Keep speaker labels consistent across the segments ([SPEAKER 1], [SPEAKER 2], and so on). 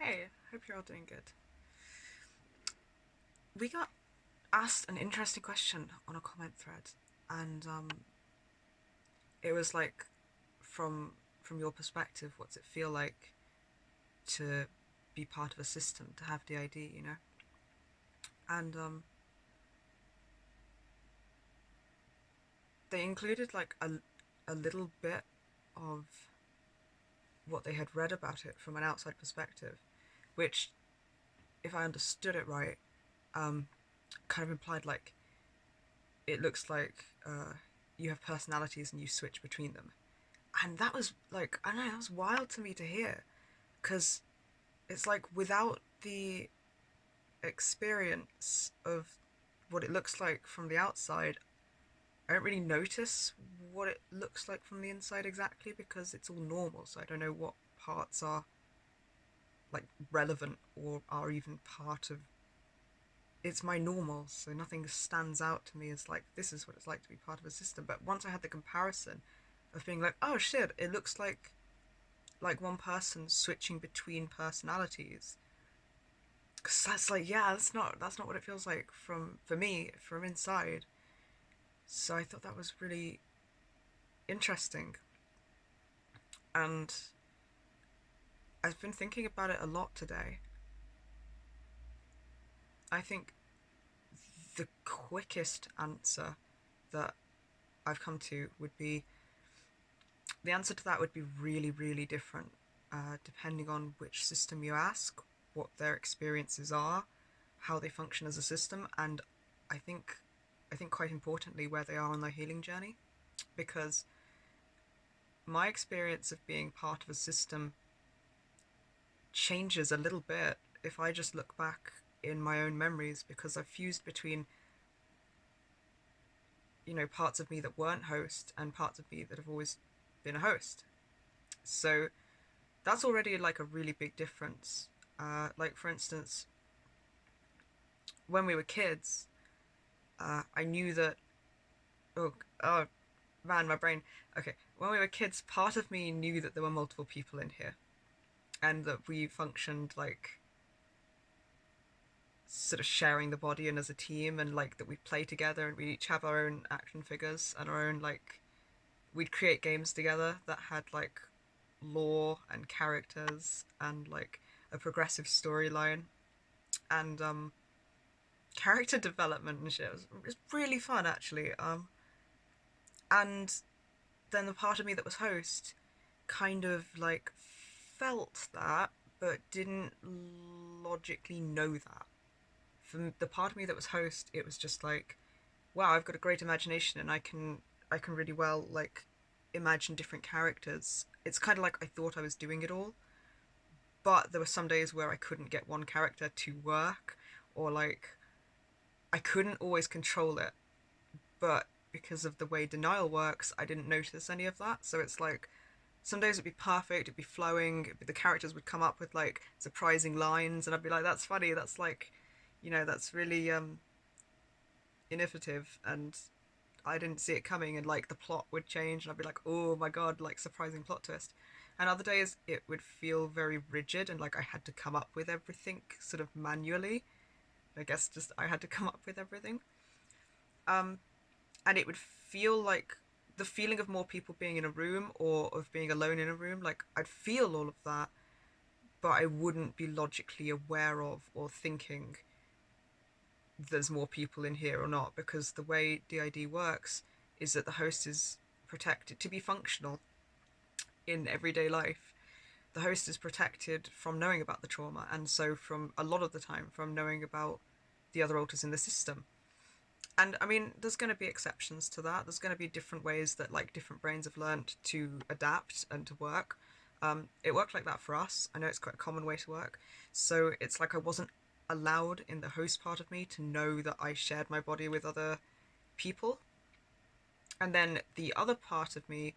[SPEAKER 1] Hey, hope you're all doing good. We got asked an interesting question on a comment thread, and it was like, from from your perspective, what's it feel like to be part of a system, to have DID, you know? And they included like a little bit of what they had read about it from an outside perspective, which, if I understood it right, um, kind of implied like it looks like you have personalities and you switch between them. And that was like, I don't know, that was wild to me to hear, because it's like without the experience of what it looks like from the outside, I don't really notice what it looks like from the inside exactly, because it's all normal, so I don't know what parts are like relevant or are even part of it's my normal, so nothing stands out to me as like this is what it's like to be part of a system. But once I had the comparison of being like, oh shit, it looks like one person switching between personalities, because that's like, yeah, that's not what it feels like from for me from inside. So I thought that was really interesting, and I've been thinking about it a lot today. I think the quickest answer that I've come to would be the answer to that would be really, really different, depending on which system you ask, what their experiences are, how they function as a system, and I think, I think quite importantly, where they are on their healing journey. Because my experience of being part of a system changes a little bit if I just look back in my own memories, because I've fused between, parts of me that weren't host and parts of me that have always been a host. So that's already like a really big difference. Like, for instance, when we were kids, I knew that. Oh, oh, man, my brain. Okay, when we were kids, part of me knew that there were multiple people in here, and that we functioned like sort of sharing the body and as a team, and like that we play together and we each have our own action figures and our own like we'd create games together that had like lore and characters and like a progressive storyline and character development and shit. It was really fun actually. And then the part of me that was host kind of like felt that, but didn't logically know that. For the part of me that was host, it was just like, wow, I've got a great imagination and I can really well like imagine different characters. It's kind of like I thought I was doing it all, but there were some days where I couldn't get one character to work, or like I couldn't always control it. But because of the way denial works, I didn't notice any of that. So it's like some days it'd be perfect, it'd be flowing, the characters would come up with like surprising lines, and I'd be like, "That's funny. That's like, that's really innovative," and I didn't see it coming, and like the plot would change, and I'd be like, "Oh my god, like surprising plot twist." And other days it would feel very rigid, and like I had to come up with everything sort of manually. I guess just I had to come up with everything. Um, and it would feel like the feeling of more people being in a room or of being alone in a room, like I'd feel all of that, but I wouldn't be logically aware of or thinking there's more people in here or not, because the way DID works is that the host is protected to be functional in everyday life. The host is protected from knowing about the trauma, and so from a lot of the time from knowing about the other alters in the system. And I mean, there's going to be exceptions to that. There's going to be different ways that like different brains have learned to adapt and to work. It worked like that for us. I know it's quite a common way to work. So it's like I wasn't allowed in the host part of me to know that I shared my body with other people. And then the other part of me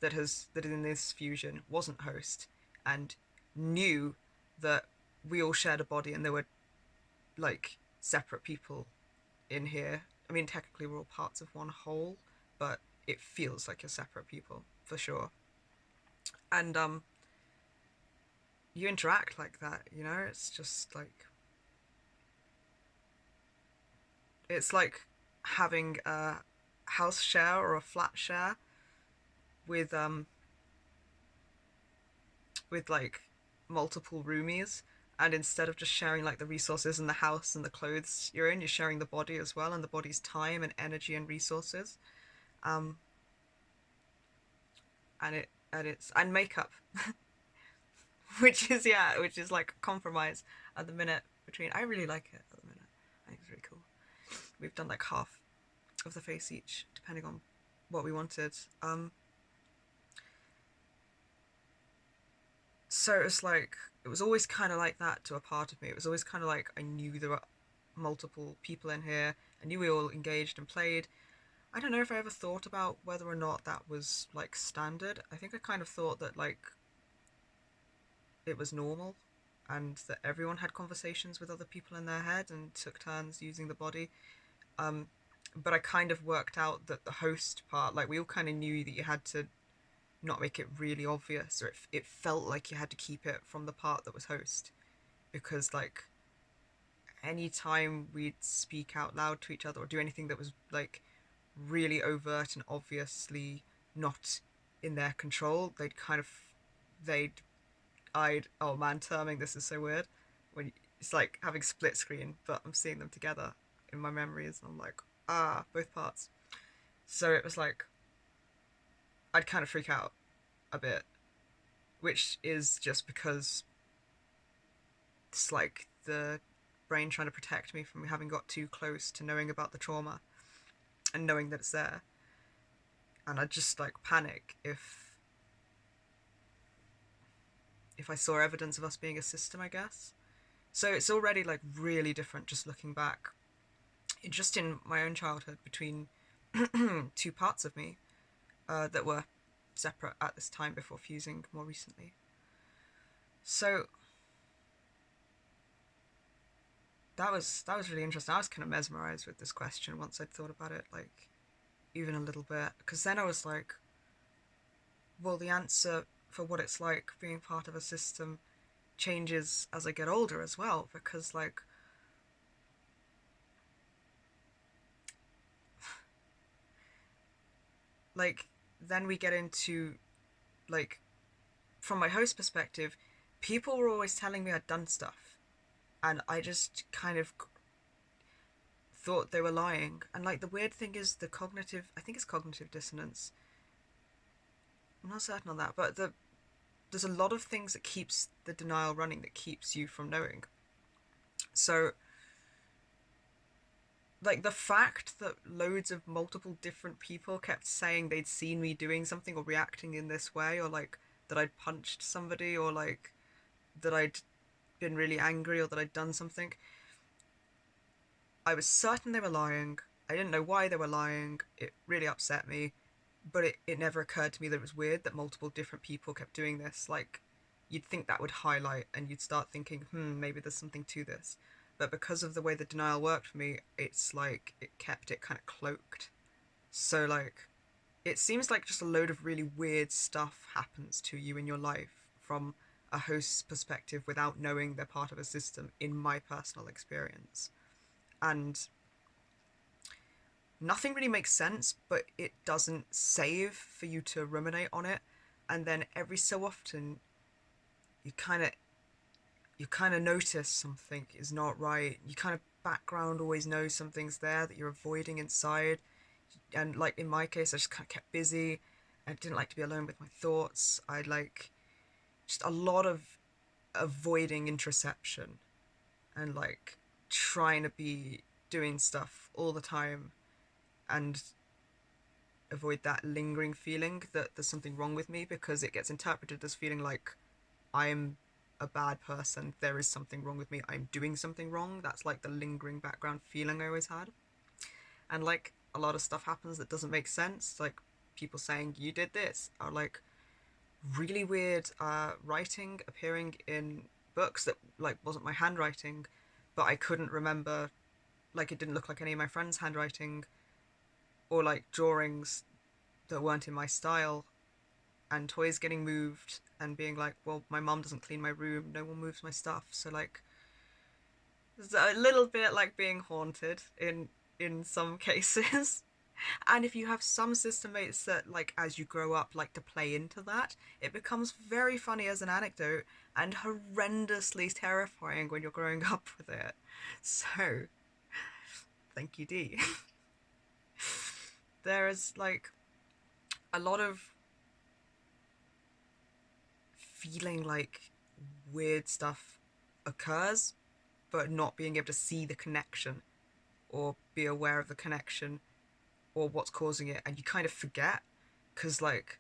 [SPEAKER 1] that in this fusion wasn't host and knew that we all shared a body and there were like separate people in here. I mean, technically we're all parts of one whole, but it feels like you're separate people for sure. And you interact like that, you know? It's just like it's like having a house share or a flat share with with like multiple roomies, and instead of just sharing like the resources and the house and the clothes you're in, you're sharing the body as well, and the body's time and energy and resources. um and makeup, which is, yeah, which is like compromise at the minute between. I really like it at the minute. I think it's really cool. We've done like half of the face each depending on what we wanted. So it's like it was always kind of like that to a part of me. It was always kind of like I knew there were multiple people in here. I knew we all engaged and played. I don't know if I ever thought about whether or not that was like standard. I think I kind of thought that like it was normal and that everyone had conversations with other people in their head and took turns using the body. Um, but I kind of worked out that the host part, like we all kind of knew that you had to not make it really obvious, or it felt like you had to keep it from the part that was host, because like anytime we'd speak out loud to each other or do anything that was like really overt and obviously not in their control, they'd I'd oh man, terming this is so weird when it's like having split screen, but I'm seeing them together in my memories, and I'm like, both parts. So it was like I'd kind of freak out a bit, which is just because it's like the brain trying to protect me from having got too close to knowing about the trauma and knowing that it's there. And I'd just like panic if I saw evidence of us being a system, I guess. So it's already like really different just looking back, just in my own childhood, between two parts of me that were separate at this time before fusing more recently. So that was really interesting. I was kind of mesmerized with this question once I'd thought about it, like even a little bit, because then I was like, well, the answer for what it's like being part of a system changes as I get older as well, because like then we get into like from my host perspective, people were always telling me I'd done stuff, and I just kind of thought they were lying. And like the weird thing is the cognitive, I think it's cognitive dissonance. I'm not certain on that, but there's a lot of things that keeps the denial running, that keeps you from knowing. So like the fact that loads of multiple different people kept saying they'd seen me doing something or reacting in this way, or like that I'd punched somebody, or like that I'd been really angry, or that I'd done something, I was certain they were lying. I didn't know why they were lying. It really upset me, but it never occurred to me that it was weird that multiple different people kept doing this. Like, you'd think that would highlight, and you'd start thinking, maybe there's something to this. But because of the way the denial worked for me, it's like it kept it kind of cloaked. So, like, it seems like just a load of really weird stuff happens to you in your life from a host's perspective without knowing they're part of a system, in my personal experience. And nothing really makes sense, but it doesn't save for you to ruminate on it. And then every so often, you kind of you kind of notice something is not right. You kind of background always know something's there that you're avoiding inside. And like in my case, I just kind of kept busy. I didn't like to be alone with my thoughts. I like just a lot of avoiding introspection and like trying to be doing stuff all the time and avoid that lingering feeling that there's something wrong with me, because it gets interpreted as feeling like I'm a bad person, there is something wrong with me, I'm doing something wrong. That's like the lingering background feeling I always had. And like a lot of stuff happens that doesn't make sense, like people saying you did this, or like really weird writing appearing in books that like wasn't my handwriting, but I couldn't remember, like it didn't look like any of my friends' handwriting, or like drawings that weren't in my style, and toys getting moved, and being like, well, my mom doesn't clean my room, no one moves my stuff, so like it's a little bit like being haunted in some cases. And if you have some system mates that, like, as you grow up, like to play into that, it becomes very funny as an anecdote and horrendously terrifying when you're growing up with it. So, thank you, D. There is like a lot of feeling like weird stuff occurs, but not being able to see the connection or be aware of the connection or what's causing it, and you kind of forget because like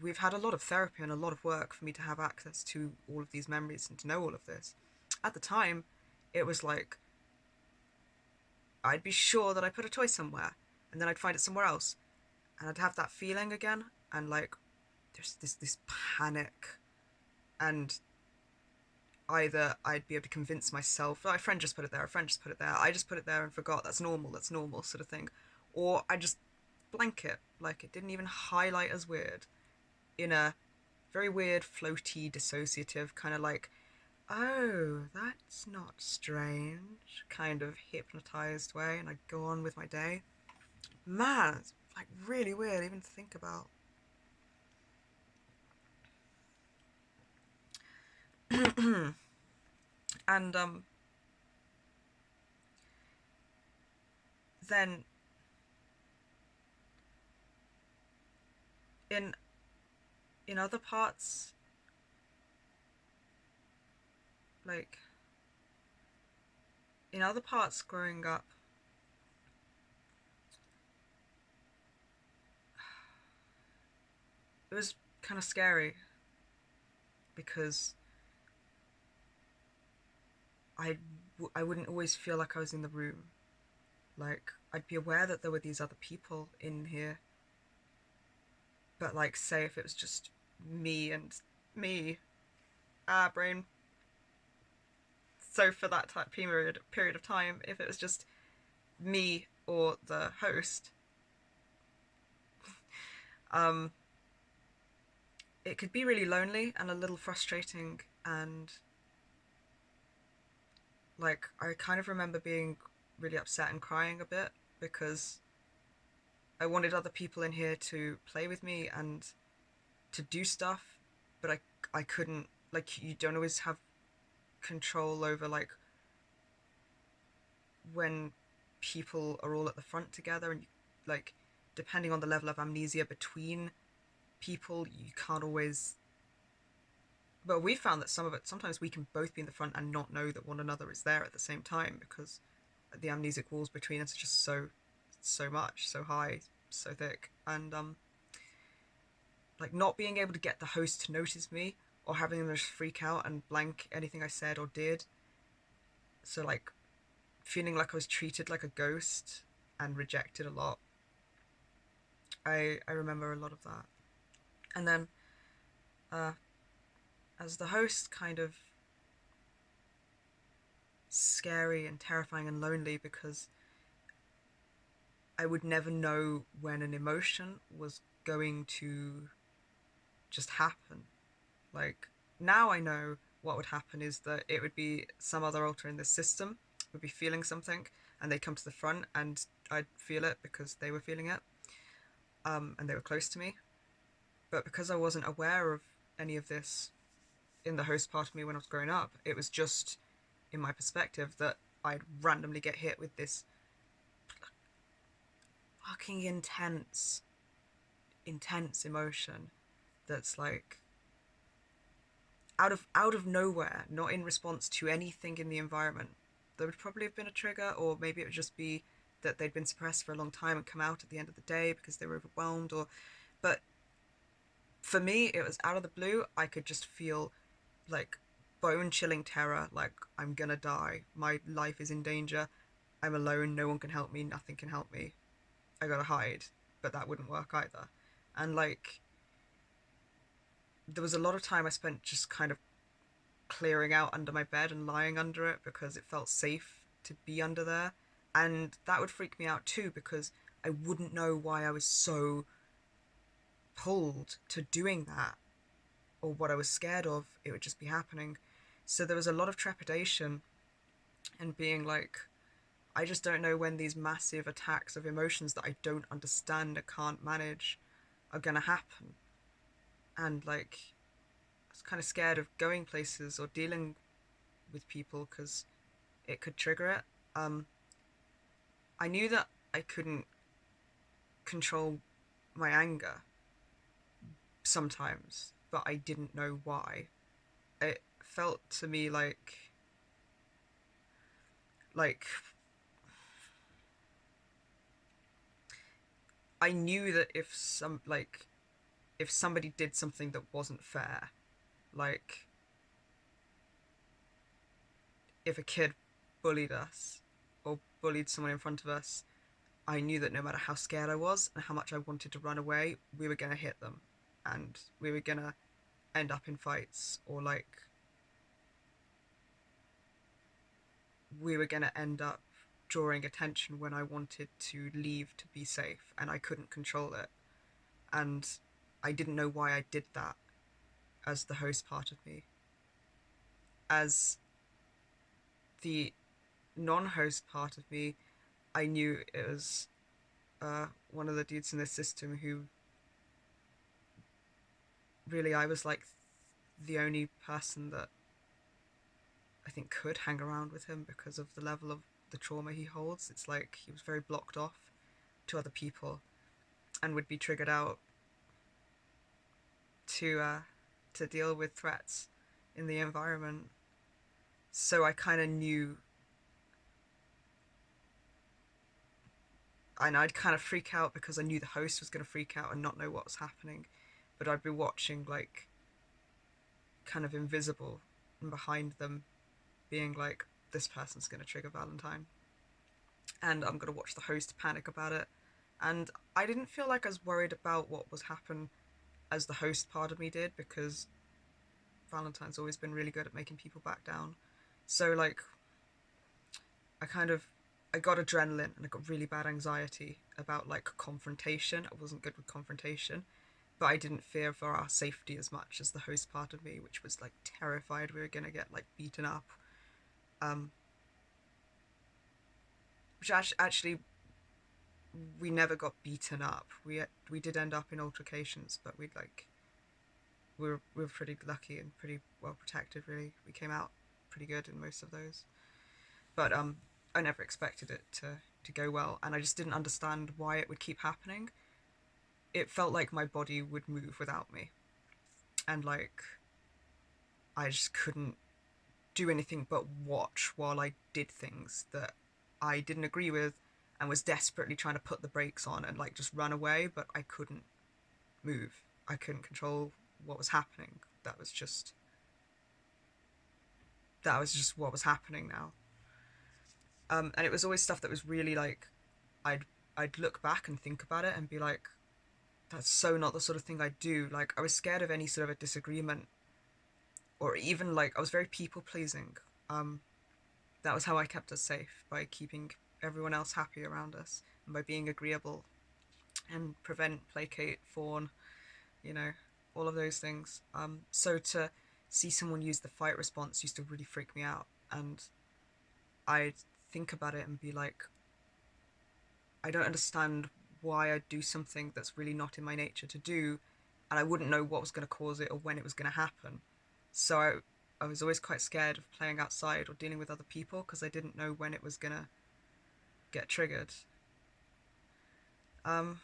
[SPEAKER 1] we've had a lot of therapy and a lot of work for me to have access to all of these memories and to know all of this. At the time, it was like I'd be sure that I put a toy somewhere, and then I'd find it somewhere else, and I'd have that feeling again, and like there's this panic, and either I'd be able to convince myself, oh, a friend just put it there, a friend just put it there, I just put it there and forgot, that's normal, sort of thing, or I just blank it, like it didn't even highlight as weird, in a very weird, floaty, dissociative kind of like, oh, that's not strange, kind of hypnotized way, and I go on with my day. Man, it's like really weird even to think about. And then in in other parts, like in other parts growing up, it was kind of scary because I I wouldn't always feel like I was in the room. Like I'd be aware that there were these other people in here, but like say if it was just me and me, brain. So for that period of time, if it was just me or the host, um, it could be really lonely and a little frustrating. And like I kind of remember being really upset and crying a bit because I wanted other people in here to play with me and to do stuff, but I couldn't. Like you don't always have control over like when people are all at the front together, and you, like depending on the level of amnesia between people, you can't always. But we found that some of it, sometimes we can both be in the front and not know that one another is there at the same time because the amnesic walls between us are just so much, so high, so thick, and like not being able to get the host to notice me or having them just freak out and blank anything I said or did. So like feeling like I was treated like a ghost and rejected a lot. I remember a lot of that. And then uh, as the host, kind of scary and terrifying and lonely because I would never know when an emotion was going to just happen. Like now I know what would happen is that it would be some other alter in the system would be feeling something and they'd come to the front and I'd feel it because they were feeling it, and they were close to me. But because I wasn't aware of any of this in the host part of me when I was growing up, it was just in my perspective that I'd randomly get hit with this fucking intense emotion that's like out of nowhere, not in response to anything in the environment. There would probably have been a trigger, or maybe it would just be that they'd been suppressed for a long time and come out at the end of the day because they were overwhelmed. Or, but for me, it was out of the blue. I could just feel like bone chilling terror, like I'm gonna die. My life is in danger. I'm alone. No one can help me. Nothing can help me. I gotta hide, but that wouldn't work either. And like, there was a lot of time I spent just kind of clearing out under my bed and lying under it because it felt safe to be under there. And that would freak me out too because I wouldn't know why I was so pulled to doing that, or what I was scared of, it would just be happening. So there was a lot of trepidation and being like, I just don't know when these massive attacks of emotions that I don't understand and can't manage are gonna happen. And like, I was kind of scared of going places or dealing with people because it could trigger it. Um, I knew that I couldn't control my anger sometimes, but I didn't know why. It felt to me like I knew that if somebody did something that wasn't fair, like if a kid bullied us or bullied someone in front of us, I knew that no matter how scared I was and how much I wanted to run away, we were going to hit them and we were going to end up in fights, or like we were going to end up drawing attention when I wanted to leave to be safe and I couldn't control it. And I didn't know why I did that as the host part of me. As the non host part of me, I knew it was one of the dudes in the system who really, I was like the only person that I think could hang around with him because of the level of the trauma he holds. It's like he was very blocked off to other people and would be triggered out to to deal with threats in the environment. So I kind of knew, and I'd kind of freak out because I knew the host was going to freak out and not know what was happening, but I'd be watching like kind of invisible and behind them, being like, this person's going to trigger Valentine, and I'm going to watch the host panic about it. And I didn't feel like I was worried about what was happen as the host part of me did, because Valentine's always been really good at making people back down. So like I kind of I got adrenaline and I got really bad anxiety about like confrontation. I wasn't good with confrontation, but I didn't fear for our safety as much as the host part of me, which was like terrified we were gonna get like beaten up. Um, which actually we never got beaten up. We did end up in altercations, but we were pretty lucky and pretty well protected. Really, we came out pretty good in most of those. But I never expected it to go well, and I just didn't understand why it would keep happening. It felt like my body would move without me, and like I just couldn't do anything but watch while I did things that I didn't agree with and was desperately trying to put the brakes on and like just run away, but I couldn't move. I couldn't control what was happening. That was just what was happening now. And it was always stuff that was really like I'd I'd look back and think about it and be like, that's so not the sort of thing I do. Like I was scared of any sort of a disagreement, or even like I was very people pleasing. Um, that was how I kept us safe, by keeping everyone else happy around us and by being agreeable and prevent, placate, fawn, you know, all of those things. So to see someone use the fight response used to really freak me out, and I'd think about it and be like, I don't understand why I'd do something that's really not in my nature to do, and I wouldn't know what was going to cause it or when it was going to happen. So I was always quite scared of playing outside or dealing with other people because I didn't know when it was going to get triggered. Um,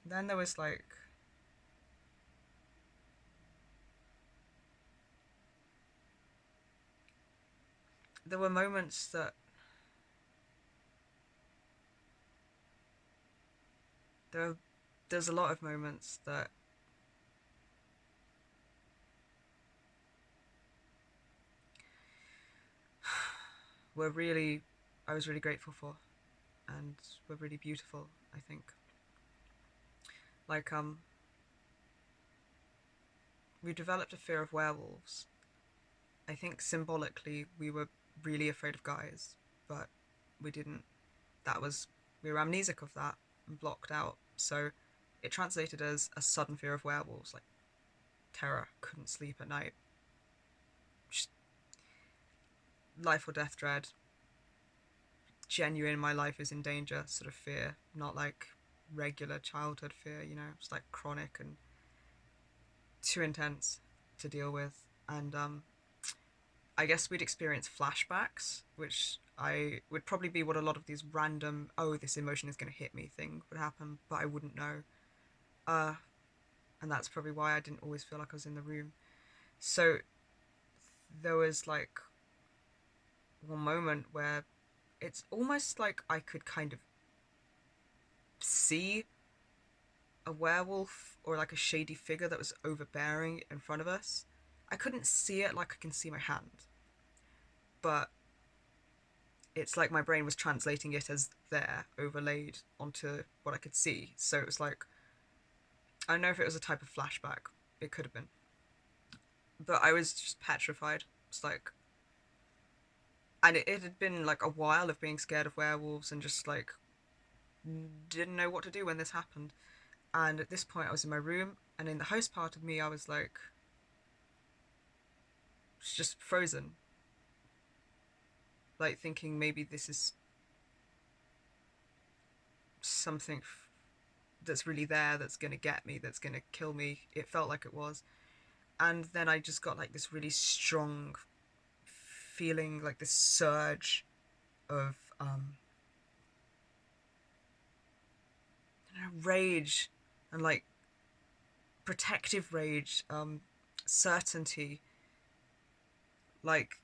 [SPEAKER 1] then there was like, there were moments that there, there's a lot of moments that were really, I was really grateful for and were really beautiful, I think. Like, we developed a fear of werewolves. I think symbolically we were really afraid of guys, but we didn't. That was, we were amnesic of that. and blocked out. So it translated as a sudden fear of werewolves, like terror, couldn't sleep at night, just life or death dread, genuine, my life is in danger sort of fear, not like regular childhood fear, you know, it's like chronic and too intense to deal with. And I guess we'd experience flashbacks, which I would probably be what a lot of these random, oh, this emotion is going to hit me thing would happen, but I wouldn't know. Uh, and that's probably why I didn't always feel like I was in the room. So there was like one moment where it's almost like I could kind of see a werewolf or like a shady figure that was overbearing in front of us. I couldn't see it like I can see my hand, but it's like my brain was translating it as there overlaid onto what I could see. So it was like, I don't know if it was a type of flashback, it could have been, but I was just petrified. It's like, and it had been like a while of being scared of werewolves and just like didn't know what to do when this happened. And at this point I was in my room, and in the host part of me I was like just frozen, like thinking maybe this is something that's really there, that's going to get me, that's going to kill me. It felt like it was. And then I just got like this really strong feeling, like this surge of rage and like protective rage, certainty, like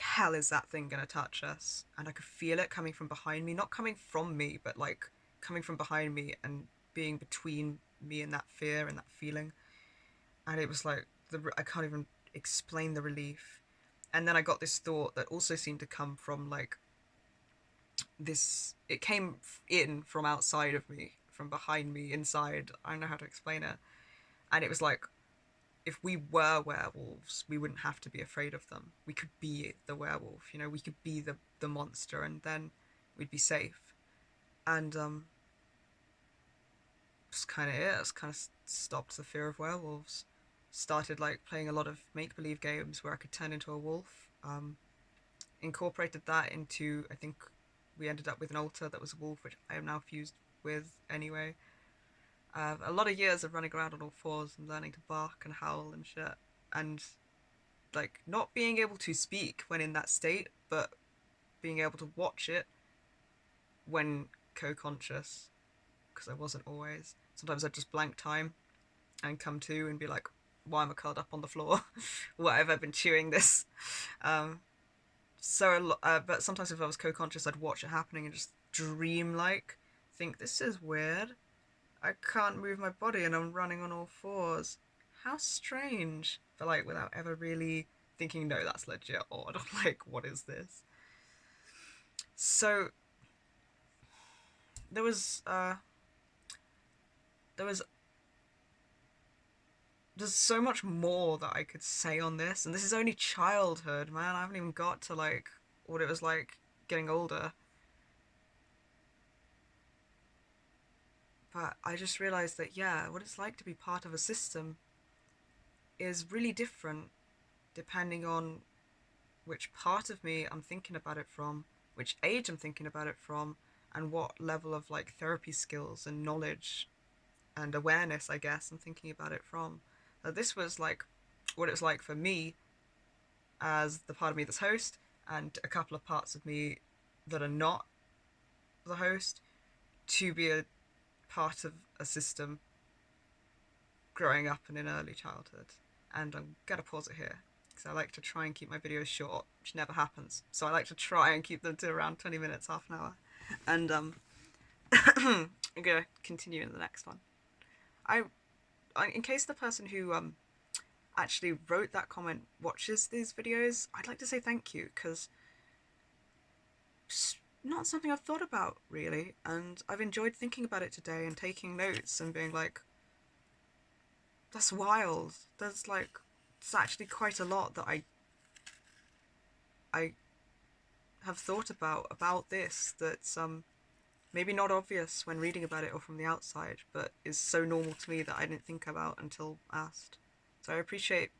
[SPEAKER 1] hell is that thing gonna touch us. And I could feel it coming from behind me, not coming from me, but like coming from behind me and being between me and that fear and that feeling. And it was like I can't even explain the relief. And then I got this thought that also seemed to come from like this, it came in from outside of me, from behind me, inside, I don't know how to explain it. And it was like, if we were werewolves, we wouldn't have to be afraid of them. We could be the werewolf, you know, we could be the monster, and then we'd be safe. And it's kind of it. It's kind of stopped the fear of werewolves. Started like playing a lot of make believe games where I could turn into a wolf. Incorporated that into, I think we ended up with an altar that was a wolf, which I am now fused with anyway. A lot of years of running around on all fours and learning to bark and howl and shit, and like not being able to speak when in that state, but being able to watch it when co-conscious, because I wasn't always. Sometimes I'd just blank time and come to and be like, why am I curled up on the floor? Why have I been chewing this? Um, but sometimes if I was co-conscious, I'd watch it happening and just dream like, think this is weird. I can't move my body and I'm running on all fours. How strange. But like without ever really thinking, no, that's legit odd. Like, what is this? So there was there was there's so much more that I could say on this, and this is only childhood, man. I haven't even got to like what it was like getting older. But I just realized that yeah, what it's like to be part of a system is really different depending on which part of me I'm thinking about it from, which age I'm thinking about it from, and what level of like therapy skills and knowledge and awareness, I guess, I'm thinking about it from. This was like what it was like for me as the part of me that's host, and a couple of parts of me that are not the host, to be a part of a system growing up in an early childhood. And I'm gonna pause it here because I like to try and keep my videos short, which never happens. So I like to try and keep them to around 20 minutes, half an hour. And I'm gonna continue in the next one. I, in case the person who actually wrote that comment watches these videos, I'd like to say thank you, because it's not something I've thought about really, and I've enjoyed thinking about it today and taking notes and being like, that's wild. There's like, it's actually quite a lot that I have thought about this that's maybe not obvious when reading about it or from the outside, but is so normal to me that I didn't think about until asked. So I appreciate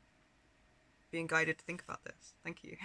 [SPEAKER 1] being guided to think about this. Thank you.